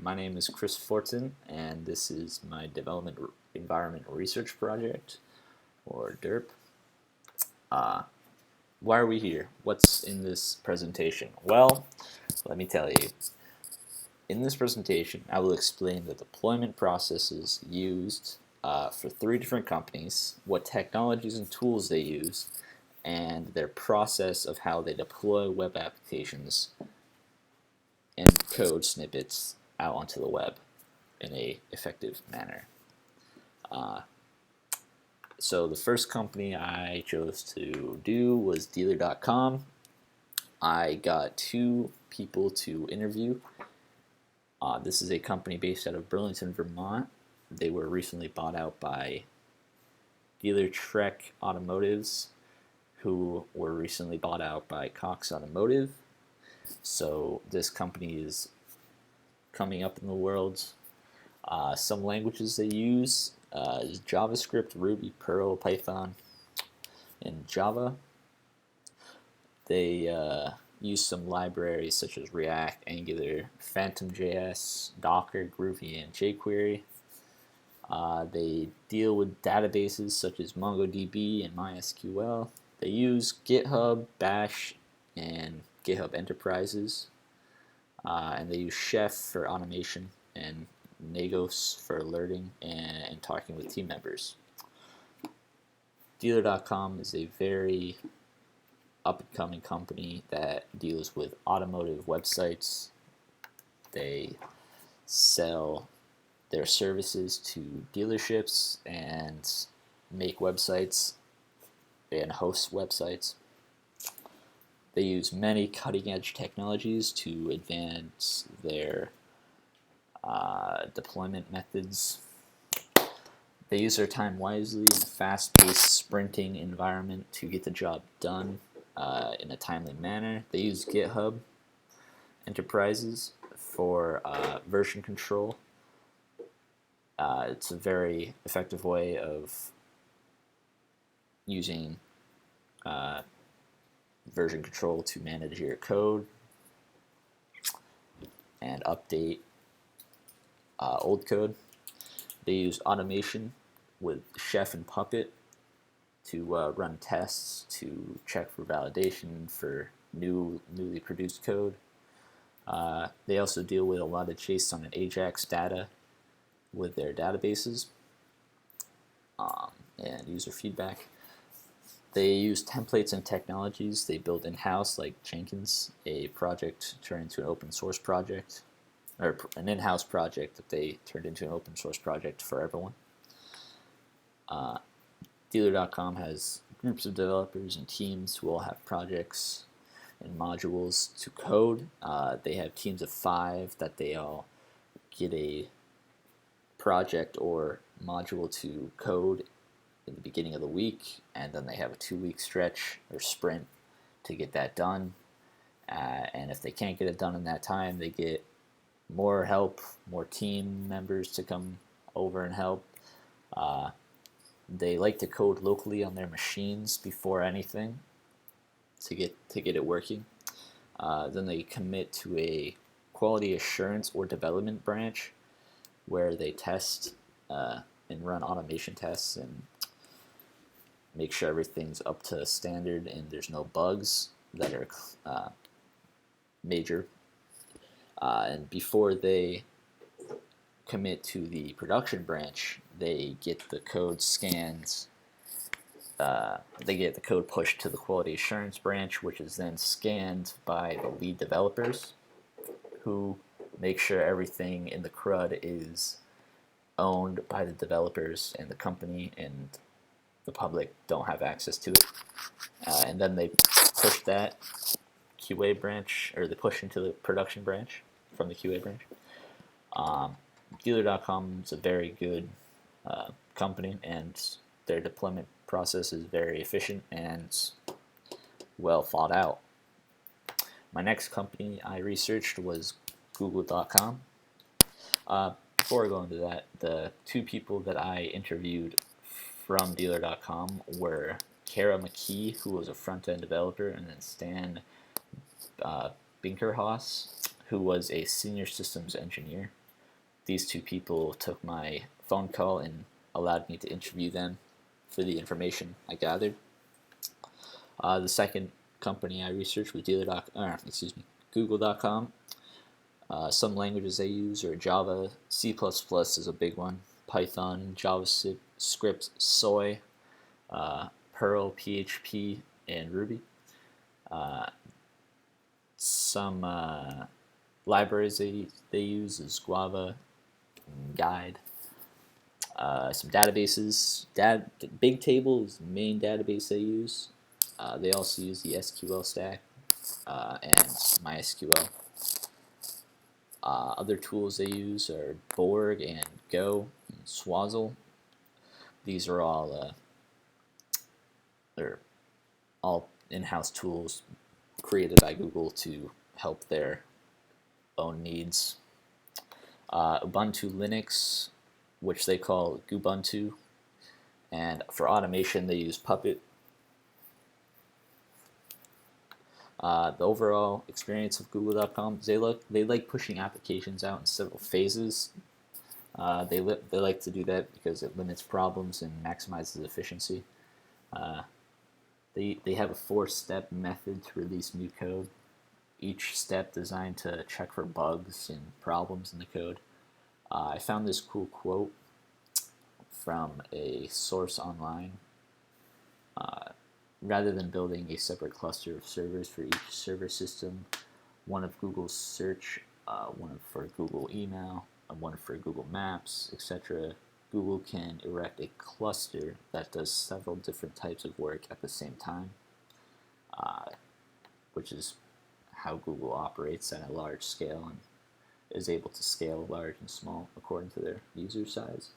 My name is Chris Fortin, and this is my Development Environment Research Project, or DERP. Why are we here? What's in this presentation? Well, let me tell you. In this presentation, I will explain the deployment processes used for 3 different companies, what technologies and tools they use, and their process of how they deploy web applications and code snippets out onto the web in a effective manner. So the first company I chose to do was Dealer.com. I got 2 people to interview. This is a company based out of Burlington, Vermont. They were recently bought out by Dealer Trek Automotives, who were recently bought out by Cox Automotive. So this company is coming up in the world. Some languages they use is JavaScript, Ruby, Perl, Python, and Java. They use some libraries such as React, Angular, Phantom.js, Docker, Groovy, and jQuery. They deal with databases such as MongoDB and MySQL. They use GitHub, Bash, and GitHub Enterprises. And they use Chef for automation and Nagos for alerting and talking with team members. Dealer.com is a very up-and-coming company that deals with automotive websites. They sell their services to dealerships and make websites and host websites. They use many cutting-edge technologies to advance their deployment methods. They use their time wisely in a fast-paced sprinting environment to get the job done in a timely manner. They use GitHub Enterprises for version control. It's a very effective way of using version control to manage your code and update old code. They use automation with Chef and Puppet to run tests to check for validation for newly produced code. They also deal with a lot of JSON and AJAX data with their databases and user feedback. They use templates and technologies they build in-house, like Jenkins, a project turned into an open source project, or an in-house project that they turned into an open source project for everyone. Dealer.com has groups of developers and teams who all have projects and modules to code. They have teams of 5 that they all get a project or module to code in the beginning of the week, and then they have a 2-week stretch or sprint to get that done. And if they can't get it done in that time, they get more help, more team members to come over and help. They like to code locally on their machines before anything to get it working. Then they commit to a quality assurance or development branch where they test and run automation tests and make sure everything's up to standard and there's no bugs that are major. And before they commit to the production branch, they get the code scanned. They get the code pushed to the quality assurance branch, which is then scanned by the lead developers, who make sure everything in the CRUD is owned by the developers and the company, and the public don't have access to it. And then they push that QA branch, or they push into the production branch from the QA branch. Dealer.com is a very good company, and their deployment process is very efficient and well thought out. My next company I researched was Google.com. Before I go into that, the 2 people that I interviewed from Dealer.com were Kara McKee, who was a front-end developer, and then Stan Binkerhaus, who was a senior systems engineer. these two people took my phone call and allowed me to interview them for the information I gathered. The second company I researched was Google.com. Some languages they use are Java, C++ is a big one, Python, JavaScript, Soy, Perl, PHP, and Ruby. Some libraries they use is Guava, Guide. Some databases. Bigtable is the main database they use. They also use the SQL stack and MySQL. Other tools they use are Borg and Go and Swazzle. These are all they're all in-house tools created by Google to help their own needs. Ubuntu Linux, which they call Ubuntu, and for automation they use Puppet. The overall experience of Google.com is they like pushing applications out in several phases. They like to do that because it limits problems and maximizes efficiency. They have a 4-step method to release new code. Each step designed to check for bugs and problems in the code. I found this cool quote from a source online. Rather than building a separate cluster of servers for each server system, one of Google's search, one for Google Email, one for Google Maps, etc., Google can erect a cluster that does several different types of work at the same time, which is how Google operates at a large scale and is able to scale large and small according to their user size.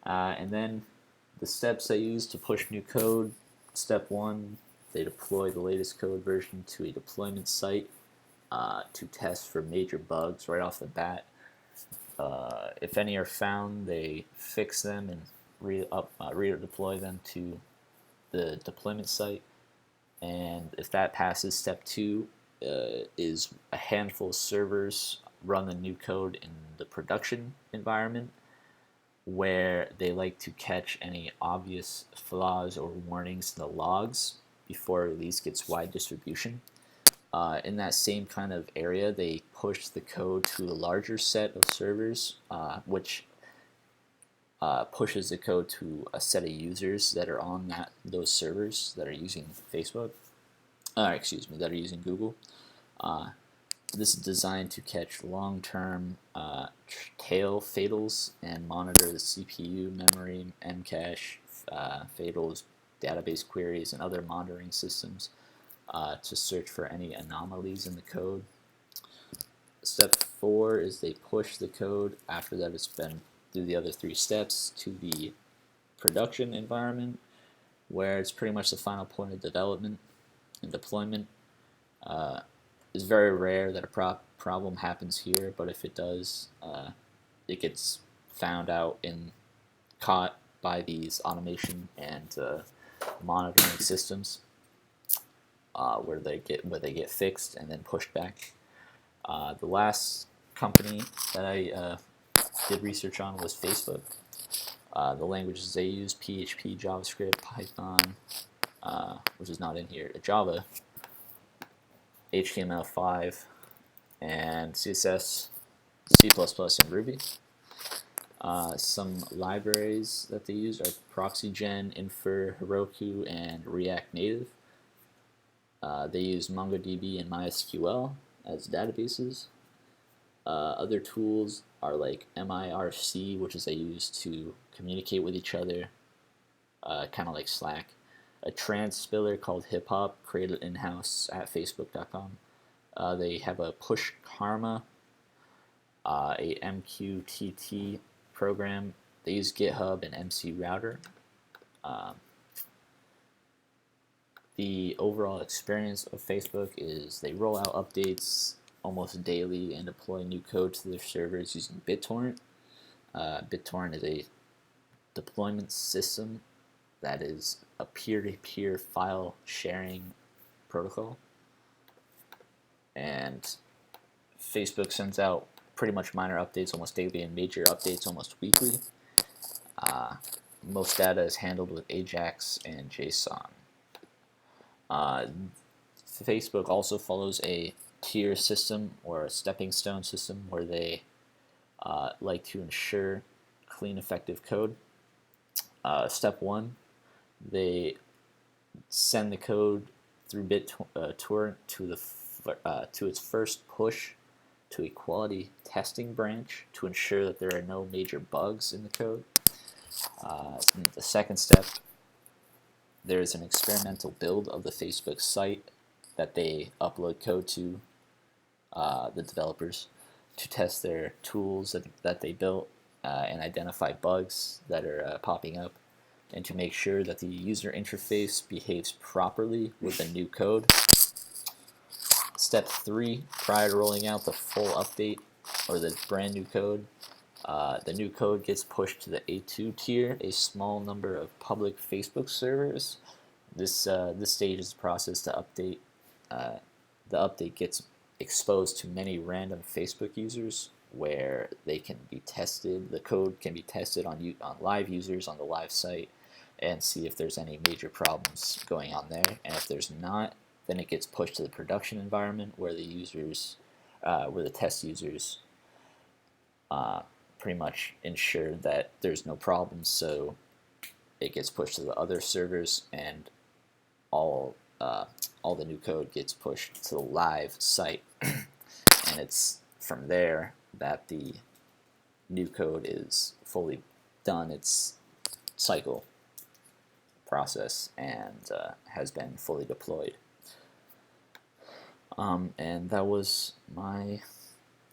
And then the steps they use to push new code. Step 1, they deploy the latest code version to a deployment site to test for major bugs right off the bat. If any are found, they fix them and redeploy them to the deployment site. And if that passes, step 2 is a handful of servers run the new code in the production environment, where they like to catch any obvious flaws or warnings in the logs before release gets wide distribution. In that same kind of area, they push the code to a larger set of servers, which pushes the code to a set of users that are on those servers that are using Facebook. That are using Google. This is designed to catch long-term tail fatals and monitor the CPU, memory, Mcache, fatals, database queries, and other monitoring systems to search for any anomalies in the code. Step 4 is they push the code after that it's been through the other 3 steps to the production environment, where it's pretty much the final point of development and deployment. It's very rare that a problem happens here, but if it does, it gets found out and caught by these automation and monitoring systems, where they get fixed and then pushed back. The last company that I did research on was Facebook. The languages they use: PHP, JavaScript, Python, which is not in here, Java, HTML5, and CSS, C++, and Ruby. Some libraries that they use are ProxyGen, Infer, Heroku, and React Native. They use MongoDB and MySQL as databases. Other tools are like MIRC, which is they use to communicate with each other, kind of like Slack. A transpiler called HipHop, created in-house at Facebook.com. They have a Push Karma, a MQTT program. They use GitHub and MC Router. The overall experience of Facebook is they roll out updates almost daily and deploy new code to their servers using BitTorrent. BitTorrent is a deployment system that is a peer-to-peer file sharing protocol. And Facebook sends out pretty much minor updates almost daily and major updates almost weekly. Most data is handled with Ajax and JSON. Facebook also follows a tier system or a stepping stone system where they like to ensure clean, effective code. Step 1, they send the code through BitTorrent to its first push to a quality testing branch to ensure that there are no major bugs in the code. The second step, there is an experimental build of the Facebook site that they upload code to the developers to test their tools that they built and identify bugs that are popping up, and to make sure that the user interface behaves properly with the new code. Step 3, prior to rolling out the full update or the brand new code, the new code gets pushed to the A2 tier, a small number of public Facebook servers. This stage is the process to update. The update gets exposed to many random Facebook users where they can be tested. The code can be tested on live users on the live site and see if there's any major problems going on there. And if there's not, then it gets pushed to the production environment where the test users pretty much ensure that there's no problems. So it gets pushed to the other servers, and all the new code gets pushed to the live site. And it's from there that the new code is fully done its cycle process and has been fully deployed. And that was my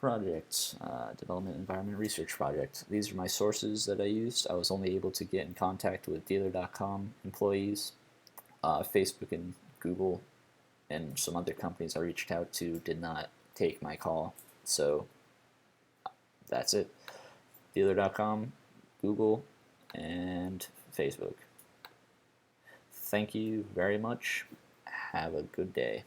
project, development environment research project. These are my sources that I used. I was only able to get in contact with Dealer.com employees. Facebook and Google and some other companies I reached out to did not take my call. So that's it. Dealer.com, Google, and Facebook. Thank you very much. Have a good day.